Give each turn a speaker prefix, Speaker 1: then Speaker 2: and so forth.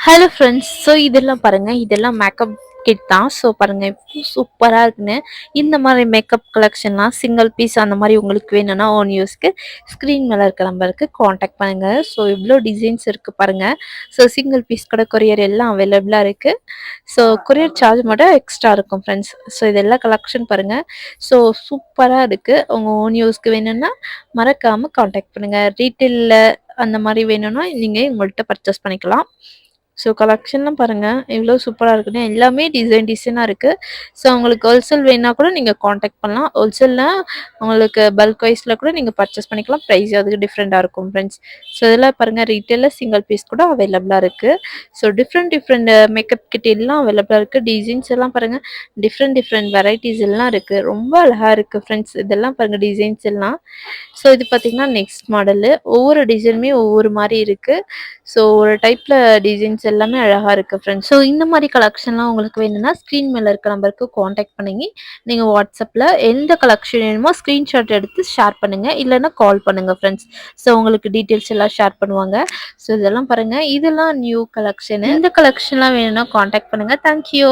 Speaker 1: Hello friends. So இதெல்லாம் பாருங்கள், இதெல்லாம் மேக்கப் கிட் தான். ஸோ பாருங்கள் எவ்வளோ சூப்பராக இருக்குன்னு. இந்த மாதிரி மேக்கப் கலெக்ஷன்லாம் சிங்கிள் பீஸ் அந்த மாதிரி உங்களுக்கு வேணும்னா ஓன் யூஸ்க்கு ஸ்க்ரீன் மேலே இருக்க நம்பருக்கு காண்டாக்ட் பண்ணுங்கள். ஸோ இவ்வளோ டிசைன்ஸ் இருக்குது பாருங்கள். ஸோ சிங்கிள் பீஸ் கூட கொரியர் எல்லாம் அவைலபிளாக இருக்குது. ஸோ கொரியர் சார்ஜ் மட்டும் எக்ஸ்ட்ரா இருக்கும் ஃப்ரெண்ட்ஸ். ஸோ இதெல்லாம் கலெக்ஷன் பாருங்கள். ஸோ சூப்பராக இருக்குது. உங்கள் ஓன் யூஸ்க்கு வேணும்னா மறக்காமல் காண்டாக்ட் பண்ணுங்கள். ரீட்டெயிலில் அந்த மாதிரி வேணும்னா நீங்கள் உங்கள்கிட்ட பர்ச்சேஸ் பண்ணிக்கலாம். ஸோ கலெக்ஷன்லாம் பாருங்கள் எவ்வளோ சூப்பராக இருக்குன்னு. எல்லாமே டிசைனாக இருக்குது. ஸோ உங்களுக்கு ஹோல்சேல் வேணால் கூட நீங்கள் காண்டாக்ட் பண்ணலாம். ஹோல்சேலில் உங்களுக்கு பல்க் வைஸில் கூட நீங்கள் பர்ச்சேஸ் பண்ணிக்கலாம். ப்ரைஸ் அதுக்கு டிஃப்ரெண்ட்டாக இருக்கும் ஃப்ரெண்ட்ஸ். ஸோ இதெல்லாம் பாருங்கள், ரீட்டெயிலில் சிங்கிள் பீஸ் கூட அவைலபிளாக இருக்குது. ஸோ டிஃப்ரெண்ட் மேக்கப் கிட் எல்லாம் அவைலபிளாக இருக்குது. டிசைன்ஸ் எல்லாம் பாருங்கள், டிஃப்ரெண்ட் வெரைட்டிஸ் எல்லாம் இருக்குது. ரொம்ப அழகாக இருக்குது ஃப்ரெண்ட்ஸ். இதெல்லாம் பாருங்கள் டிசைன்ஸ் எல்லாம். ஸோ இது பார்த்திங்கன்னா நெக்ஸ்ட் மாடலு. ஒவ்வொரு டிசைனுமே ஒவ்வொரு மாதிரி இருக்குது. ஸோ ஒரு டைப்பில் டிசைன்ஸ் எல்லாமே அழகாக இருக்குது ஃப்ரெண்ட்ஸ். ஸோ இந்த மாதிரி கலெக்ஷன்லாம் உங்களுக்கு வேணும்னா ஸ்க்ரீன் மேலே இருக்க நம்பருக்கு காண்டாக்ட் பண்ணி நீங்கள் வாட்ஸ்அப்பில் எந்த கலெக்ஷன் வேணுமோ ஸ்க்ரீன்ஷாட் எடுத்து ஷேர் பண்ணுங்கள், இல்லைன்னா கால் பண்ணுங்கள் ஃப்ரெண்ட்ஸ். ஸோ உங்களுக்கு டீட்டெயில்ஸ் எல்லாம் ஷேர் பண்ணுவாங்க. ஸோ இதெல்லாம் பாருங்கள், இதெல்லாம் நியூ கலெக்ஷனு. இந்த கலெக்ஷன்லாம் வேணும்னா காண்டாக்ட் பண்ணுங்கள். தேங்க்யூ.